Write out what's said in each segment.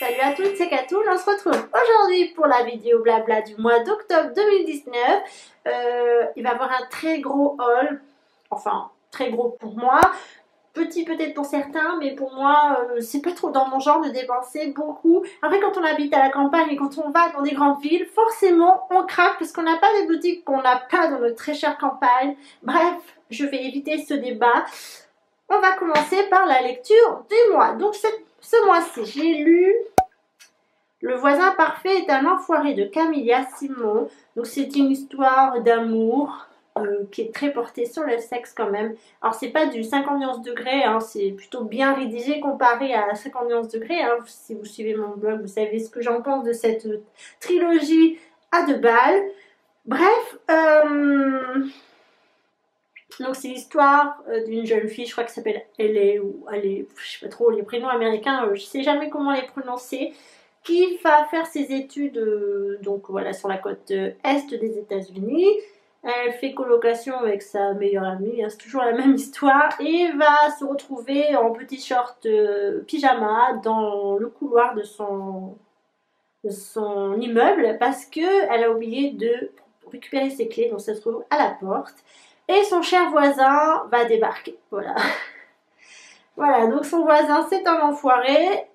Salut à toutes, c'est Katou, on se retrouve aujourd'hui pour la vidéo blabla du mois d'octobre 2019. Il va y avoir un très gros haul, enfin très gros pour moi, petit peut-être pour certains, mais pour moi c'est pas trop dans mon genre de dépenser beaucoup. Après quand on habite à la campagne et quand on va dans des grandes villes, forcément on craque parce qu'on n'a pas des boutiques qu'on n'a pas dans notre très chère campagne. Bref, je vais éviter ce débat. On va commencer par la lecture du mois. Donc ce mois-ci, j'ai lu Le voisin parfait est un enfoiré de Camilla Simon. Donc c'est une histoire d'amour qui est très portée sur le sexe quand même. Alors c'est pas du 50 nuances degrés, hein, c'est plutôt bien rédigé comparé à 50 nuances degrés. Hein. Si vous suivez mon blog, vous savez ce que j'en pense de cette trilogie à deux balles. Bref, donc c'est l'histoire d'une jeune fille, je crois qu'elle s'appelle Elle ou Elle, je sais pas trop, les prénoms américains, je sais jamais comment les prononcer, qui va faire ses études donc voilà sur la côte est des États-Unis. Elle fait colocation avec sa meilleure amie, hein, c'est toujours la même histoire, et va se retrouver en petit short pyjama dans le couloir de son immeuble parce qu'elle a oublié de récupérer ses clés, donc ça se trouve à la porte. Et son cher voisin va débarquer. Voilà. Voilà, donc son voisin, c'est un enfoiré.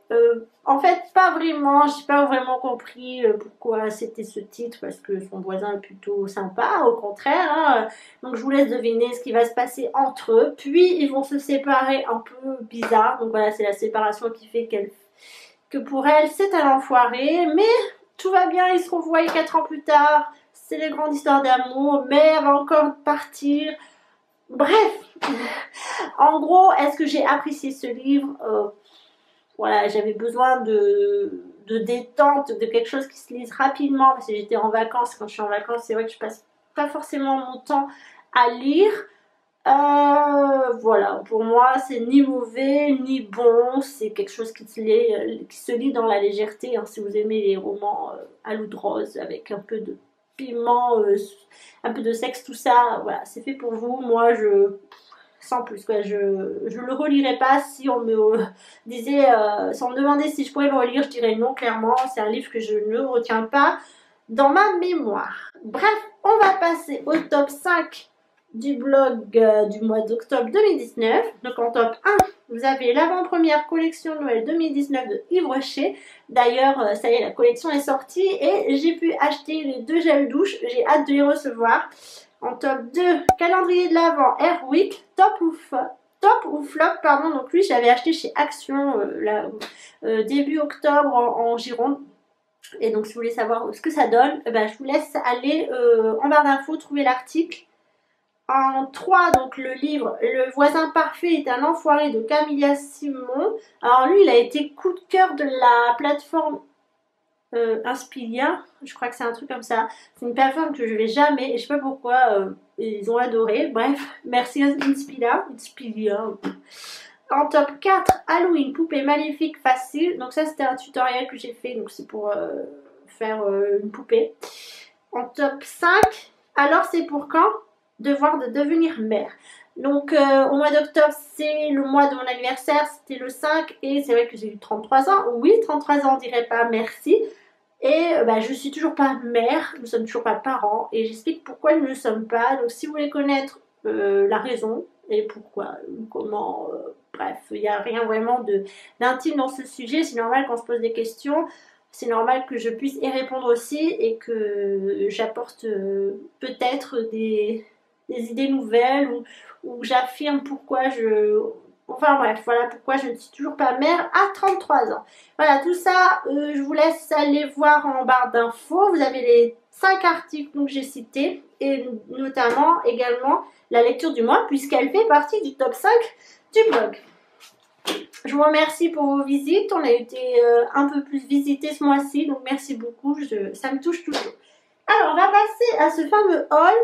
En fait, pas vraiment. Je n'ai pas vraiment compris pourquoi c'était ce titre, parce que son voisin est plutôt sympa, au contraire. Hein. Donc, je vous laisse deviner ce qui va se passer entre eux. Puis, ils vont se séparer un peu bizarre. Donc, voilà, c'est la séparation qui fait que pour elle, c'est un enfoiré. Mais tout va bien, ils se revoient 4 ans plus tard. C'est les grandes histoires d'amour, mais elle va encore partir. Bref, en gros, est-ce que j'ai apprécié ce livre? Voilà, j'avais besoin de détente, de quelque chose qui se lise rapidement, parce que j'étais en vacances. Quand je suis en vacances, c'est vrai que je passe pas forcément mon temps à lire. Voilà, pour moi, c'est ni mauvais, ni bon. C'est quelque chose qui se lit dans la légèreté. Hein, si vous aimez les romans à l'eau de rose, avec un peu de piment, un peu de sexe, tout ça, voilà, c'est fait pour vous. Moi, sans plus, quoi, je le relirai pas. Si on me disait, si on me demandait si je pourrais le relire, je dirais non, clairement. C'est un livre que je ne retiens pas dans ma mémoire. Bref, on va passer au top 5 du blog du mois d'octobre 2019. Donc en top 1, vous avez l'avant-première collection Noël 2019 de Yves Rocher. D'ailleurs, ça y est, la collection est sortie et j'ai pu acheter les 2 gels douche. J'ai hâte de les recevoir. En top 2, calendrier de l'Avent Airwick, top ou flop, pardon. Donc lui, j'avais acheté chez Action début octobre en Gironde. Et donc si vous voulez savoir ce que ça donne, je vous laisse aller en barre d'infos trouver l'article. En 3, donc le livre Le voisin parfait est un enfoiré de Camilla Simon. Alors lui, il a été coup de cœur de la plateforme Inspilia. Je crois que c'est un truc comme ça. C'est une plateforme que je vais jamais, et je sais pas pourquoi, ils ont adoré. Bref, merci Inspilia. En top 4, Halloween, poupée maléfique facile. Donc ça, c'était un tutoriel que j'ai fait. Donc c'est pour faire une poupée. En top 5, alors c'est pour quand? Devoir de devenir mère. Donc au mois d'octobre, c'est le mois de mon anniversaire, c'était le 5 et c'est vrai que j'ai eu 33 ans. Oui, 33 ans, on dirait pas merci. Et je suis toujours pas mère, nous sommes toujours pas parents et j'explique pourquoi nous ne le sommes pas. Donc si vous voulez connaître la raison et pourquoi, comment, bref, il n'y a rien vraiment d'intime dans ce sujet. C'est normal qu'on se pose des questions. C'est normal que je puisse y répondre aussi et que j'apporte peut-être des idées nouvelles ou j'affirme pourquoi enfin bref, voilà pourquoi je ne suis toujours pas mère à 33 ans. Voilà, tout ça, je vous laisse aller voir en barre d'infos. Vous avez les 5 articles que j'ai cités et notamment également la lecture du mois puisqu'elle fait partie du top 5 du blog. Je vous remercie pour vos visites. On a été un peu plus visités ce mois-ci, donc merci beaucoup. Ça me touche toujours. Alors, on va passer à ce fameux haul.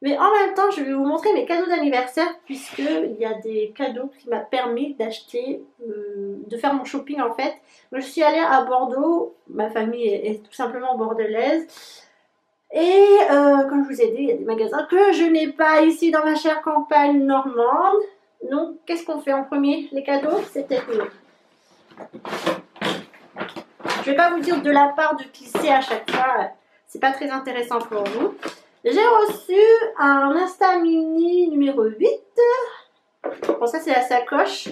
Mais en même temps, je vais vous montrer mes cadeaux d'anniversaire puisqu'il y a des cadeaux qui m'ont permis d'acheter, de faire mon shopping en fait. Je suis allée à Bordeaux, ma famille est tout simplement bordelaise. Et comme je vous ai dit, il y a des magasins que je n'ai pas ici dans ma chère campagne normande. Donc, qu'est-ce qu'on fait en premier? Les cadeaux, c'est peut-être mieux. Je vais pas vous dire de la part de qui c'est à chaque fois. C'est pas très intéressant pour vous. J'ai reçu un Insta Mini numéro 8. Bon, ça c'est la sacoche.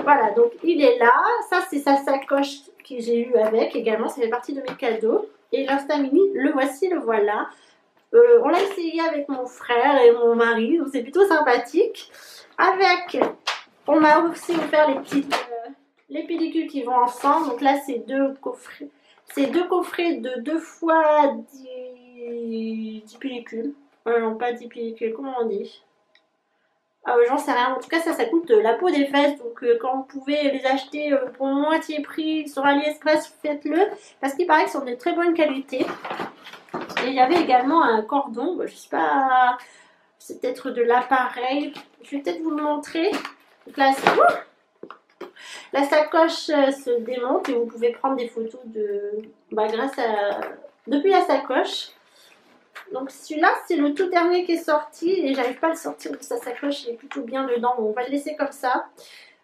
Voilà, donc il est là. Ça c'est sa sacoche que j'ai eu avec également. Ça fait partie de mes cadeaux. Et l'Insta Mini, le voici, le voilà. On l'a essayé avec mon frère et mon mari. Donc c'est plutôt sympathique. Avec, on m'a aussi offert les pellicules qui vont ensemble. Donc là c'est deux coffrets. C'est deux coffrets de 2 fois 10 pellicules. Non, pas 10 pellicules, comment on dit? J'en sais rien. En tout cas, ça coûte la peau des fesses. Donc, quand vous pouvez les acheter pour moitié prix sur AliExpress, faites-le. Parce qu'il paraît qu'ils sont de très bonne qualité. Et il y avait également un cordon. Je sais pas, c'est peut-être de l'appareil. Je vais peut-être vous le montrer. Donc là, la sacoche se démonte et vous pouvez prendre des photos depuis la sacoche. Donc celui-là, c'est le tout dernier qui est sorti et j'arrive pas à le sortir de sa sacoche, il est plutôt bien dedans. Bon, on va le laisser comme ça.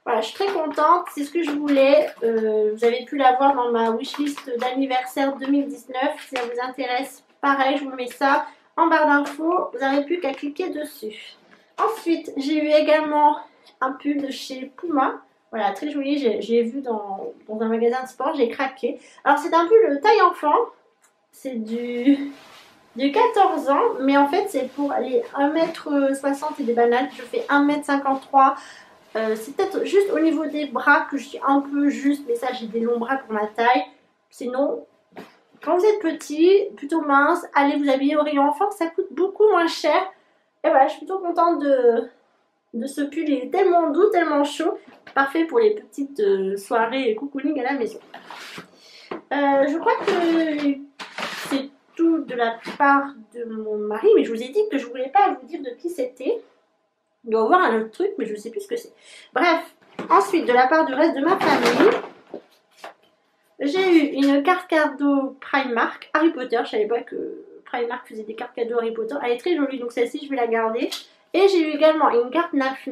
Voilà, je suis très contente, c'est ce que je voulais. Vous avez pu l'avoir dans ma wishlist d'anniversaire 2019. Si ça vous intéresse, pareil, je vous mets ça en barre d'infos. Vous n'avez plus qu'à cliquer dessus. Ensuite, j'ai eu également un pull de chez Puma. Voilà, très joli, j'ai vu dans un magasin de sport, j'ai craqué. Alors c'est un pull taille enfant, c'est du 14 ans, mais en fait c'est pour aller 1m60 et des bananes. Je fais 1m53. C'est peut-être juste au niveau des bras que je suis un peu juste, mais ça j'ai des longs bras pour ma taille. Sinon, quand vous êtes petit, plutôt mince, allez vous habiller au rayon enfant, ça coûte beaucoup moins cher. Et voilà, je suis plutôt contente de ce pull, il est tellement doux, tellement chaud. Parfait pour les petites soirées cocooning à la maison. Je crois que c'est tout de la part de mon mari, mais je vous ai dit que je ne voulais pas vous dire de qui c'était. Il doit y avoir un autre truc, mais je ne sais plus ce que c'est. Bref, ensuite, de la part du reste de ma famille, j'ai eu une carte cadeau Primark Harry Potter. Je ne savais pas que Primark faisait des cartes cadeaux Harry Potter. Elle est très jolie, donc celle-ci, je vais la garder. Et j'ai eu également une carte Naf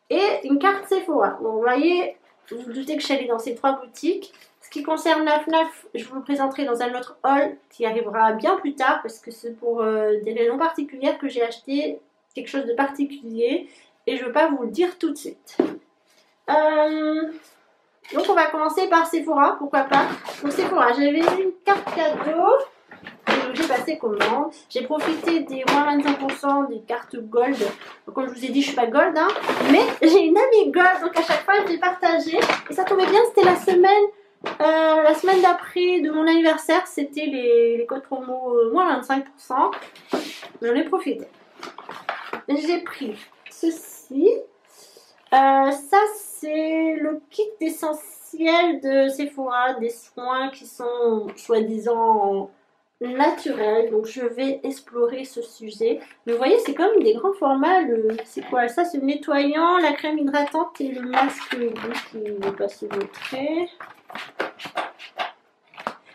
et une carte Sephora. Donc, vous voyez, vous vous doutez que je suis allée dans ces 3 boutiques. Ce qui concerne Naf, je vous le présenterai dans un autre haul qui arrivera bien plus tard parce que c'est pour des raisons particulières que j'ai acheté quelque chose de particulier et je ne veux pas vous le dire tout de suite. Donc on va commencer par Sephora, pourquoi pas. Donc Sephora, j'avais une carte cadeau. Donc j'ai passé commande. J'ai profité des moins 25% des cartes gold. Donc, comme je vous ai dit, je suis pas gold, hein, mais j'ai une amie gold. Donc à chaque fois, je l'ai partagé. Et ça tombait bien, c'était la semaine d'après de mon anniversaire. C'était les codes promo moins 25%. J'en ai profité. J'ai pris ceci. Ça, c'est le kit essentiel de Sephora. Des soins qui sont soi-disant naturel, donc je vais explorer ce sujet. Mais vous voyez, c'est comme des grands formats. C'est quoi ça? C'est le nettoyant, la crème hydratante et le masque qui ne va pas se montrer.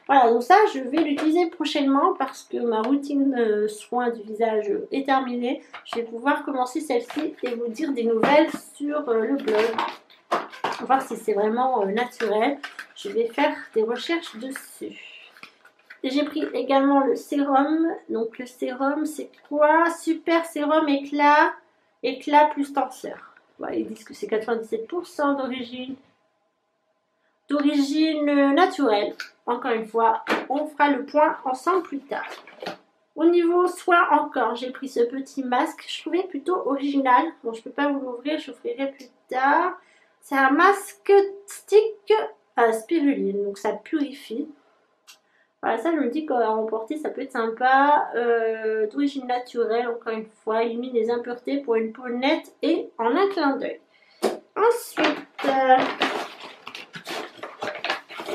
Voilà, donc ça, je vais l'utiliser prochainement parce que ma routine soin du visage est terminée. Je vais pouvoir commencer celle-ci et vous dire des nouvelles sur le blog. On va voir si c'est vraiment naturel. Je vais faire des recherches dessus. J'ai pris également le sérum. Donc le sérum, c'est quoi? Super sérum éclat plus tenseur. Voilà, ils disent que c'est 97% d'origine naturelle. Encore une fois, on fera le point ensemble plus tard. Au niveau soin encore, j'ai pris ce petit masque. Je trouvais plutôt original. Bon, je ne peux pas vous l'ouvrir, je l'ouvrirai plus tard. C'est un masque stick à spiruline, donc ça purifie. Voilà, ça je me dis qu'à emporter ça peut être sympa. D'origine naturelle, encore une fois, élimine les impuretés pour une peau nette et en un clin d'œil. Ensuite,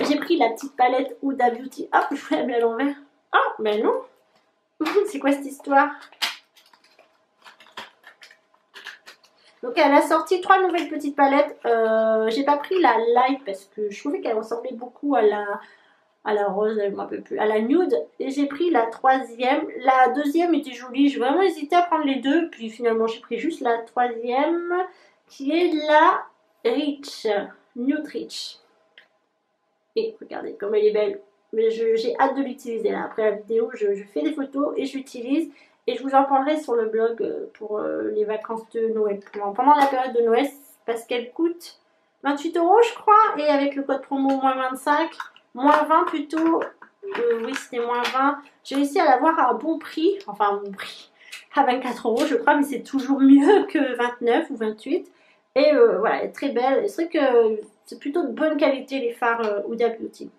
j'ai pris la petite palette Huda Beauty. Hop, je vous la mets à l'envers. Ah, ben non. C'est quoi cette histoire? Donc elle a sorti 3 nouvelles petites palettes. J'ai pas pris la light parce que je trouvais qu'elle ressemblait beaucoup à la rose, je ne me rappelle plus, à la nude, et j'ai pris la 3e. La 2e était jolie, j'ai vraiment hésité à prendre les deux, puis finalement j'ai pris juste la 3e qui est la Rich, Nude Rich. Et regardez comme elle est belle. Mais j'ai hâte de l'utiliser là. Après la vidéo, je fais des photos et je l'utilise. Et je vous en parlerai sur le blog pour les vacances de Noël. Pendant la période de Noël, parce qu'elle coûte 28 € je crois. Et avec le code promo moins 25, moins 20 plutôt. Oui, c'était moins 20. J'ai réussi à l'avoir à un bon prix. Enfin, un bon prix. À 24 € je crois. Mais c'est toujours mieux que 29 ou 28. Et voilà, elle est très belle. C'est vrai que c'est plutôt de bonne qualité les fards Huda Beauty.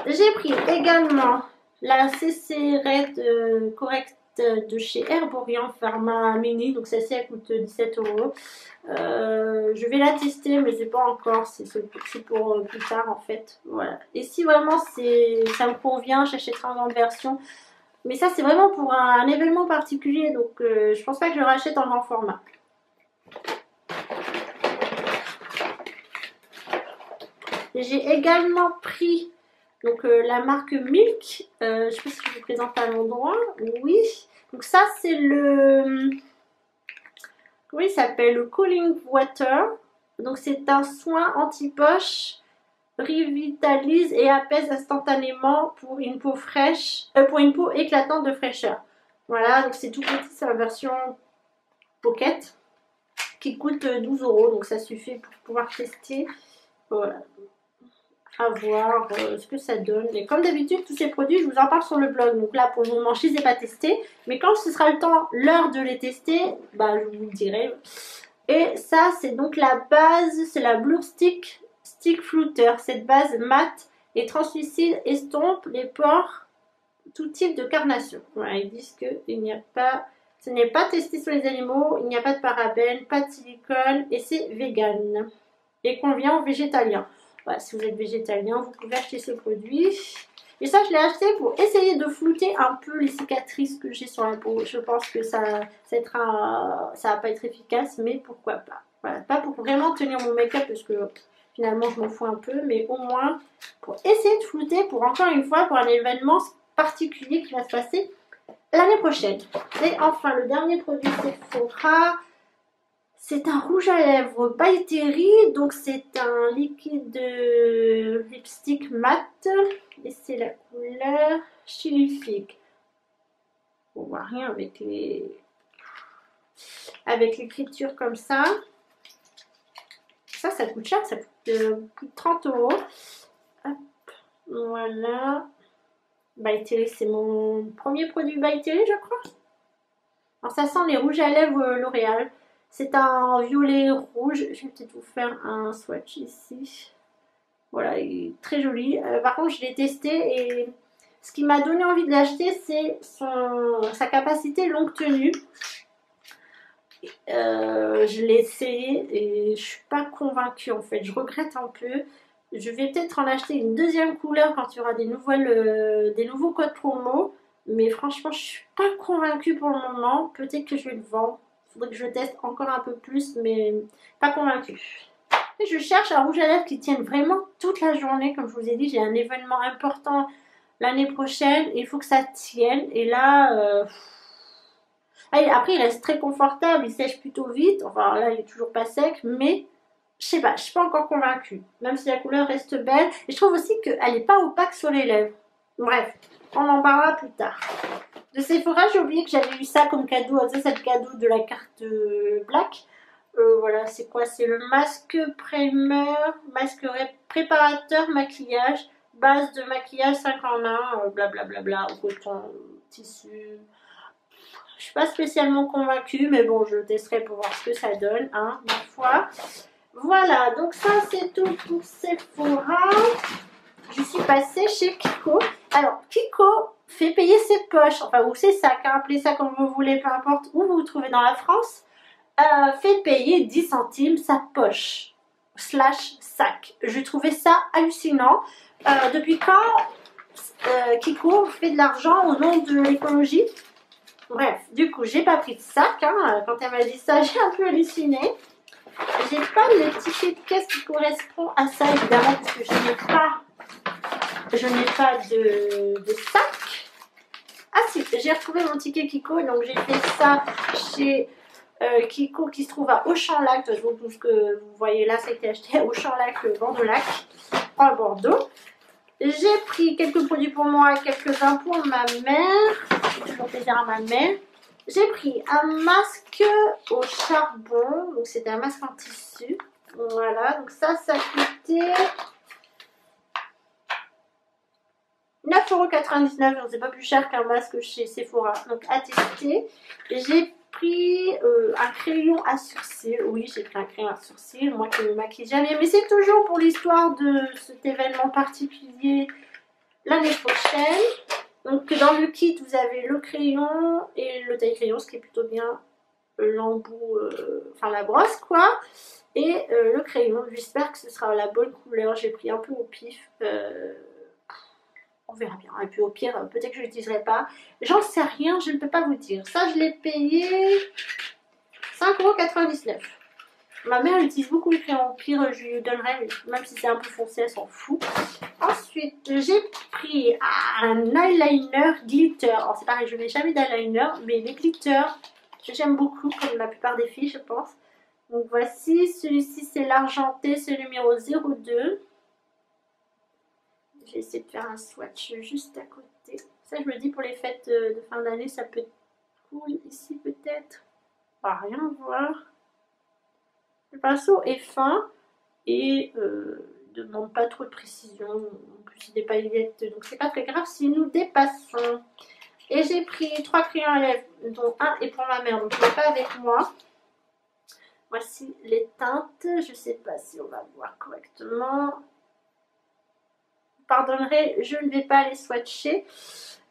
J'ai pris également la CC Red Correct de chez Herborian Pharma Mini. Donc celle-ci elle coûte 17 €. Je vais la tester mais c'est pas encore. C'est pour plus tard en fait. Voilà. Et si vraiment ça me convient, j'achèterai en grande version. Mais ça c'est vraiment pour un événement particulier. Donc je pense pas que je le rachète en grand format. J'ai également pris donc la marque Milk. Je sais pas si je vous présente à l'endroit. Oui. Donc ça c'est le... Comment il s'appelle? Le Cooling Water. Donc c'est un soin anti-poche, revitalise et apaise instantanément pour une peau fraîche, pour une peau éclatante de fraîcheur. Voilà, donc c'est tout petit, c'est la version pocket qui coûte 12 €. Donc ça suffit pour pouvoir tester. Voilà. À voir ce que ça donne. Et comme d'habitude, tous ces produits, je vous en parle sur le blog. Donc là, pour le moment, je ne les ai pas testés. Mais quand ce sera le temps, l'heure de les tester, bah, je vous le dirai. Et ça, c'est donc la base, c'est la Blur Stick Flouter. Cette base mate et translucide estompe les pores, tout type de carnation. Voilà, ils disent que ce n'est pas testé sur les animaux, il n'y a pas de parabènes, pas de silicone et c'est vegan. Et convient aux végétaliens. Voilà, si vous êtes végétalien, vous pouvez acheter ce produit. Et ça, je l'ai acheté pour essayer de flouter un peu les cicatrices que j'ai sur la peau. Je pense que ça va pas être efficace, mais pourquoi pas. Voilà, pas pour vraiment tenir mon make-up, parce que finalement, je m'en fous un peu, mais au moins pour essayer de flouter, pour encore une fois, pour un événement particulier qui va se passer l'année prochaine. Et enfin, le dernier produit Sephora. C'est un rouge à lèvres by Terry, donc c'est un liquide de lipstick mat et c'est la couleur Chili Fig. On voit rien avec l'écriture comme ça. Ça coûte cher, ça coûte plus de 30 €. Hop, voilà. By Terry, c'est mon premier produit by Terry, je crois. Alors ça sent les rouges à lèvres L'Oréal. C'est un violet rouge. Je vais peut-être vous faire un swatch ici. Voilà, il est très joli. Par contre, je l'ai testé et ce qui m'a donné envie de l'acheter, c'est sa capacité longue tenue. Je l'ai essayé et je suis pas convaincue en fait. Je regrette un peu. Je vais peut-être en acheter une deuxième couleur quand il y aura des nouveaux codes promo. Mais franchement, je suis pas convaincue pour le moment. Peut-être que je vais le vendre. Faudrait que je teste encore un peu plus, mais pas convaincue. Et je cherche un rouge à lèvres qui tienne vraiment toute la journée. Comme je vous ai dit, j'ai un événement important l'année prochaine. Et il faut que ça tienne. Et là, après, il reste très confortable. Il sèche plutôt vite. Enfin, là, il est toujours pas sec. Mais, je sais pas, je suis pas encore convaincue. Même si la couleur reste belle. Et je trouve aussi qu'elle n'est pas opaque sur les lèvres. Bref, on en parlera plus tard. De Sephora, j'ai oublié que j'avais eu ça comme cadeau. Ça, c'est le cadeau de la carte Black. Voilà, c'est quoi? C'est le masque primer, masque préparateur maquillage, base de maquillage 5 en 1, blablabla, coton, tissu. Je suis pas spécialement convaincue, mais bon, je testerai pour voir ce que ça donne, hein, ma foi. Voilà, donc ça, c'est tout pour Sephora. Je suis passée chez Kiko. Alors, Kiko fait payer ses poches, enfin, ou ses sacs, hein, appelez ça comme vous voulez, peu importe où vous vous trouvez dans la France, fait payer 10 centimes sa poche / sac. Je trouvais ça hallucinant. Depuis quand Kiko fait de l'argent au nom de l'écologie? Bref, du coup, j'ai pas pris de sac. Hein. Quand elle m'a dit ça, j'ai un peu halluciné. J'ai pas le ticket de caisse qui correspond à ça, évidemment, parce que je n'ai pas de sac. Ah si, j'ai retrouvé mon ticket Kiko, donc j'ai fait ça chez Kiko qui se trouve à Auchan-Lac. Donc tout ce que vous voyez là, ça a été acheté à Auchan-Lac, Bordeaux-Lac, en Bordeaux. J'ai pris quelques produits pour moi, quelques-uns pour ma mère. C'est toujours plaisir à ma mère. J'ai pris un masque au charbon. Donc c'était un masque en tissu. Voilà, donc ça coûtait 9,99 €, donc c'est pas plus cher qu'un masque chez Sephora, donc à tester. J'ai pris un crayon à sourcils, oui j'ai pris un crayon à sourcils, moi qui ne me maquille jamais, mais c'est toujours pour l'histoire de cet événement particulier l'année prochaine. Donc dans le kit vous avez le crayon et le taille-crayon, ce qui est plutôt bien, l'embout, enfin la brosse quoi, et le crayon. J'espère que ce sera la bonne couleur, j'ai pris un peu au pif. On verra bien. Et puis au pire, peut-être que je l'utiliserai pas. J'en sais rien, je ne peux pas vous dire. Ça, je l'ai payé 5,99 €. Ma mère utilise beaucoup le crayon. Au pire, je lui donnerai, même si c'est un peu foncé, elle s'en fout. Ensuite, j'ai pris un eyeliner glitter. Alors c'est pareil, je ne mets jamais d'eyeliner, mais les glitters, j'aime beaucoup, comme la plupart des filles, je pense. Donc voici, celui-ci c'est l'argenté, c'est le numéro 02. J'ai essayé de faire un swatch juste à côté. Ça, je me dis pour les fêtes de fin d'année, ça peut être cool ici peut-être. On va rien voir. Le pinceau est fin et ne demande pas trop de précision. En plus, c'est des paillettes, donc c'est pas très grave si nous dépassons. Et j'ai pris 3 crayons à lèvres, dont un est pour ma mère, donc je ne l'ai pas avec moi. Voici les teintes. Je ne sais pas si on va voir correctement. Pardonnerez, je ne vais pas les swatcher.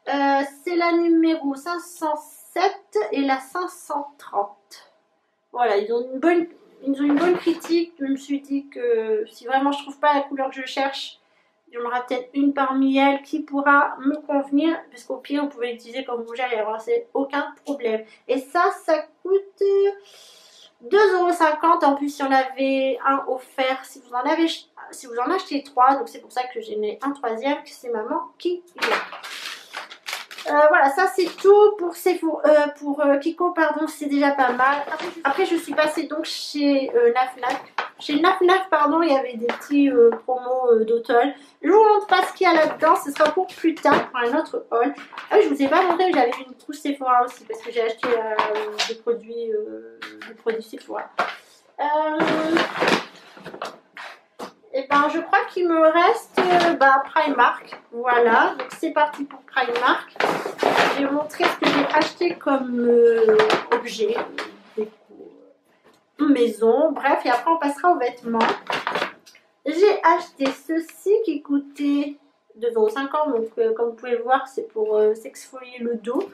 C'est la numéro 507 et la 530. Voilà, ils ont une bonne critique. Je me suis dit que si vraiment je trouve pas la couleur que je cherche, il y en aura peut-être une parmi elles qui pourra me convenir. Parce qu'au pire, vous pouvez l'utiliser comme rouge à lèvres, c'est aucun problème. Et ça coûte 2,50 €. En plus, il y en avait un offert si vous en achetez 3. Donc c'est pour ça que j'ai mis un troisième, que c'est maman qui l'a. Voilà, ça c'est tout pour Kiko, pardon, c'est déjà pas mal. Après je suis passée donc chez Naf. Chez Naf, pardon, il y avait des petits promos d'automne. Je vous montre pas ce qu'il y a là-dedans, ce sera pour plus tard, pour un autre haul. Ah oui, je vous ai pas montré, j'avais une trousse Sephora aussi, parce que j'ai acheté des produits Sephora. Et ben je crois qu'il me reste Primark. Voilà, donc c'est parti pour Primark. Je vais vous montrer ce que j'ai acheté comme objet, déco, maison, bref, et après on passera aux vêtements. J'ai acheté ceci qui coûtait 2,50 €, donc comme vous pouvez le voir, c'est pour s'exfolier le dos.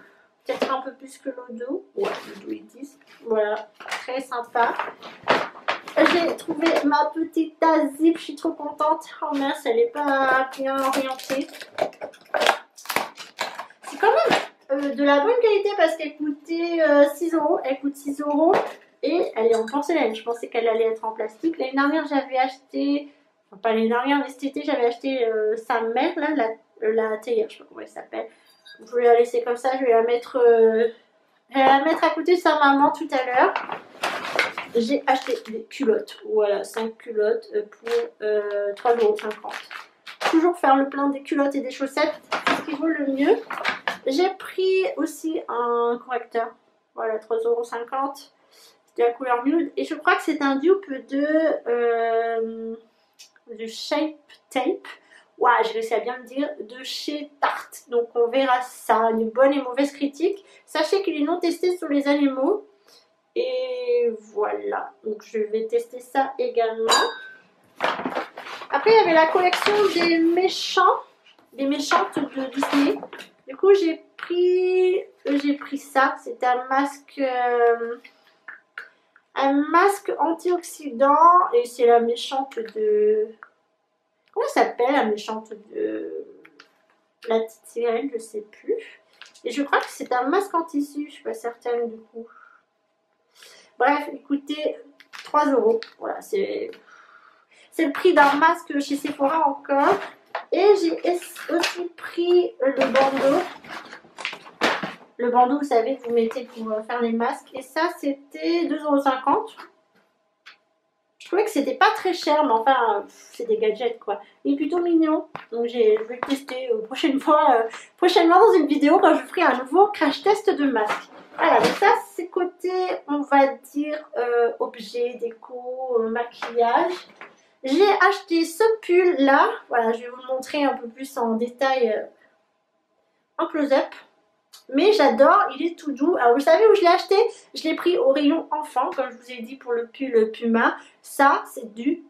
Peut-être un peu plus que le dos. Ouais, le dos ils disent. Voilà, très sympa. J'ai trouvé ma petite tasse zip, je suis trop contente. Oh mince, elle n'est pas bien orientée. C'est quand même de la bonne qualité parce qu'elle coûtait 6 €. Elle coûte 6 € et elle est en porcelaine. Je pensais qu'elle allait être en plastique. L'année dernière, j'avais acheté, enfin pas l'année dernière, mais cet été, j'avais acheté sa mère, là, la théière, je sais pas comment elle s'appelle. Je vais la laisser comme ça, je vais la mettre à côté de sa maman tout à l'heure. J'ai acheté des culottes, voilà, 5 culottes pour 3,50 €. Toujours faire le plein des culottes et des chaussettes, c'est ce qui vaut le mieux. J'ai pris aussi un correcteur, voilà, 3,50 €. C'était la couleur nude et je crois que c'est un dupe de Shape Tape. Waouh, j'ai réussi à bien le dire, de chez Tarte. Donc on verra ça, une bonne et mauvaise critique. Sachez qu'il est non testé sur les animaux. Et voilà, donc je vais tester ça également. Après il y avait la collection des méchantes de Disney. Du coup j'ai pris ça, c'est un masque antioxydant et c'est la méchante de... Comment ça s'appelle la méchante de la petite sirène, je sais plus. Et je crois que c'est un masque en tissu, je suis pas certaine du coup. Bref, écoutez, 3 €. Voilà, c'est le prix d'un masque chez Sephora encore. Et j'ai aussi pris le Le bandeau, vous savez, que vous mettez pour faire les masques. Et ça, c'était 2,50 €. Je trouvais que c'était pas très cher, mais enfin, c'est des gadgets quoi. Il est plutôt mignon, donc je vais le tester prochainement dans une vidéo quand je ferai un nouveau crash test de masque. Voilà, donc ça c'est côté, on va dire, objet, déco, maquillage. J'ai acheté ce pull là, voilà, je vais vous le montrer un peu plus en détail en close-up. Mais j'adore, il est tout doux. Alors vous savez où je l'ai acheté? Je l'ai pris au rayon enfant, comme je vous ai dit pour le pull Puma. Ça, c'est du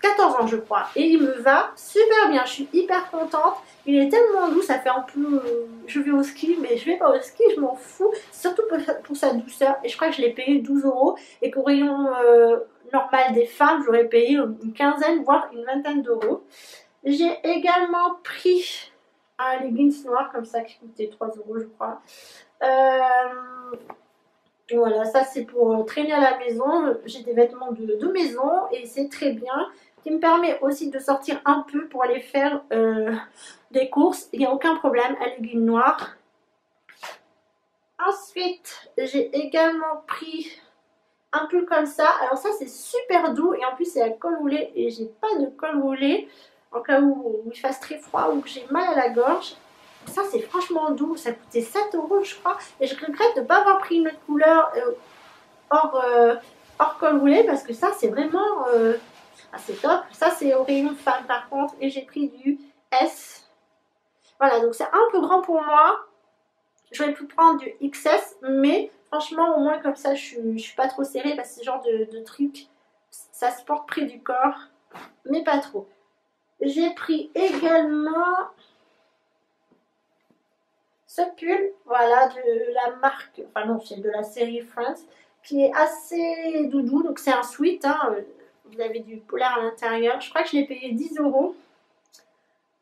14 ans je crois. Et il me va super bien, je suis hyper contente. Il est tellement doux, ça fait un peu... je vais au ski, mais je vais pas au ski, je m'en fous. Surtout pour sa douceur. Et je crois que je l'ai payé 12 € et qu'au rayon normal des femmes, j'aurais payé une quinzaine, voire une vingtaine d'euros. J'ai également pris un leggings noir comme ça qui coûtait 3 € je crois. Voilà, ça c'est pour traîner à la maison. J'ai des vêtements de maison et c'est très bien. Qui me permet aussi de sortir un peu pour aller faire des courses. Il n'y a aucun problème, un legging noir. Ensuite, j'ai également pris un pull comme ça. Alors ça c'est super doux et en plus c'est à col roulé et j'ai pas de col roulé en cas où il fasse très froid ou que j'ai mal à la gorge. Ça c'est franchement doux, ça coûtait 7 € je crois et je regrette de ne pas avoir pris une autre couleur hors col roulé parce que ça c'est vraiment assez top. Ça c'est au rayon femme par contre et j'ai pris du S. Voilà, donc c'est un peu grand pour moi. J'aurais pu prendre du XS mais franchement au moins comme ça je suis pas trop serrée parce que ce genre de truc ça se porte près du corps mais pas trop. J'ai pris également ce pull, voilà, de la marque, enfin non, c'est de la série Friends, qui est assez doudou, donc c'est un sweat, hein, vous avez du polaire à l'intérieur, je crois que je l'ai payé 10 €,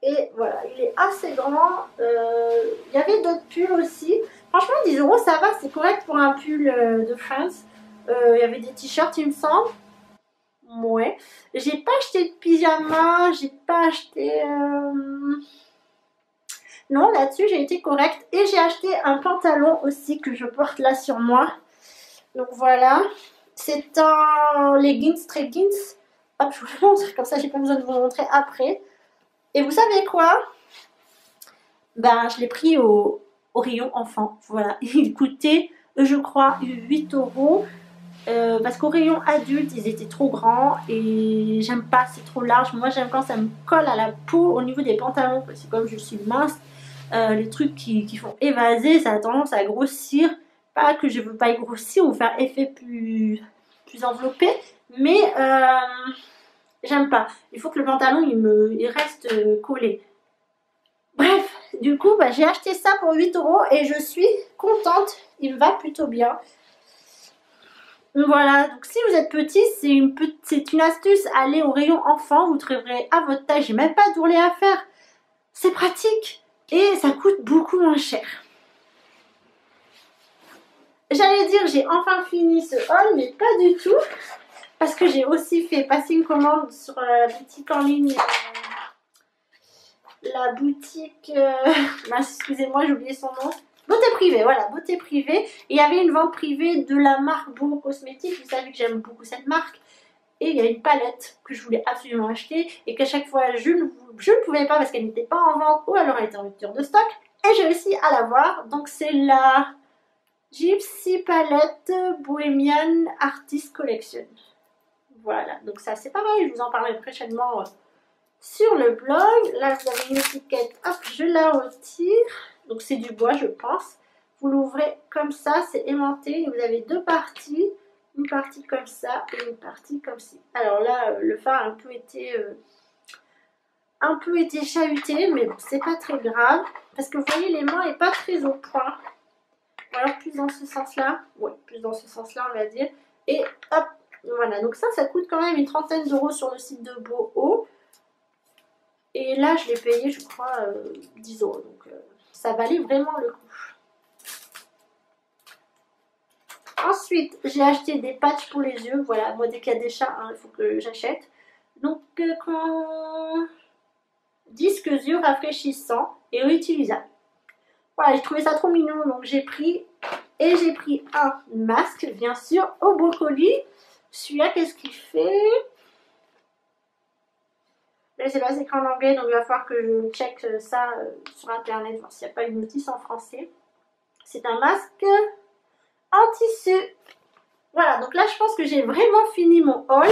et voilà, il est assez grand, il y avait d'autres pulls aussi, franchement 10 € ça va, c'est correct pour un pull de Friends, il y avait des t-shirts il me semble, ouais, j'ai pas acheté de pyjama, j'ai pas acheté... Non, là-dessus, j'ai été correcte. Et j'ai acheté un pantalon aussi que je porte là sur moi. Donc voilà. C'est un leggings, straight jeans. Hop, je vous le montre. Comme ça, j'ai pas besoin de vous montrer après. Et vous savez quoi? Ben, je l'ai pris au rayon enfant. Voilà. Il coûtait, je crois, 8 €. Parce qu'au rayon adulte, ils étaient trop grands. Et j'aime pas, c'est trop large. Moi, j'aime quand ça me colle à la peau au niveau des pantalons. Parce que comme je suis mince. Les trucs qui font évaser, ça a tendance à grossir. Pas que je veux pas y grossir ou faire effet plus enveloppé, mais j'aime pas. Il faut que le pantalon il reste collé. Bref, du coup, bah, j'ai acheté ça pour 8 € et je suis contente. Il me va plutôt bien. Voilà, donc si vous êtes petit, c'est une astuce. Allez au rayon enfant, vous trouverez à votre taille. J'ai même pas d'ourlet à faire. C'est pratique. Et ça coûte beaucoup moins cher. J'allais dire j'ai enfin fini ce haul, mais pas du tout. Parce que j'ai aussi fait passer une commande sur la boutique en ligne. La boutique... excusez-moi, j'ai oublié son nom. Beauté privée, voilà, beauté privée. Et il y avait une vente privée de la marque Beau Cosmétique. Vous savez que j'aime beaucoup cette marque. Et il y a une palette que je voulais absolument acheter et qu'à chaque fois je ne pouvais pas parce qu'elle n'était pas en vente ou alors elle était en rupture de stock. Et j'ai réussi à l'avoir. Donc c'est la Gypsy Palette Bohemian Artist Collection. Voilà, donc ça c'est pas mal, je vous en parlerai prochainement sur le blog. Là vous avez une étiquette, hop, je la retire. Donc c'est du bois je pense. Vous l'ouvrez comme ça, c'est aimanté et vous avez deux parties. Une partie comme ça et une partie comme ci. Alors là, le phare a un peu été chahuté, mais bon, c'est pas très grave. Parce que vous voyez, l'aimant n'est pas très au point. Ou alors plus dans ce sens-là. Oui, plus dans ce sens-là, on va dire. Et hop, voilà. Donc ça coûte quand même une trentaine d'euros sur le site de Boho. Et là, je l'ai payé, je crois, 10 €. Donc ça valait vraiment le coup. Ensuite, j'ai acheté des patchs pour les yeux. Voilà, moi dès qu'il y a des chats, hein, il faut que j'achète. Donc, disque yeux rafraîchissant et réutilisable. Voilà, j'ai trouvé ça trop mignon, donc j'ai pris. Et j'ai pris un masque, bien sûr, au brocoli. Celui-là, qu'est-ce qu'il fait? Je sais pas, c'est écrit en anglais, donc il va falloir que je check ça sur internet, voir s'il n'y a pas une notice en français. C'est un masque en tissu. Voilà, donc là je pense que j'ai vraiment fini mon haul.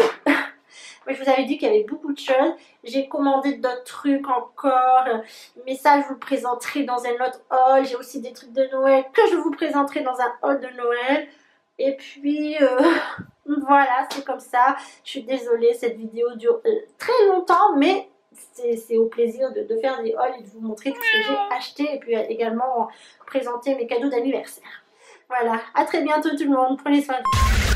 Moi, je vous avais dit qu'il y avait beaucoup de choses. J'ai commandé d'autres trucs encore, mais ça je vous le présenterai dans un autre haul. J'ai aussi des trucs de Noël que je vous présenterai dans un haul de Noël. Et puis voilà, c'est comme ça. Je suis désolée, cette vidéo dure très longtemps, mais c'est au plaisir de faire des hauls et de vous montrer tout ce que j'ai acheté et puis également présenter mes cadeaux d'anniversaire. Voilà, à très bientôt tout le monde, prenez soin de vous.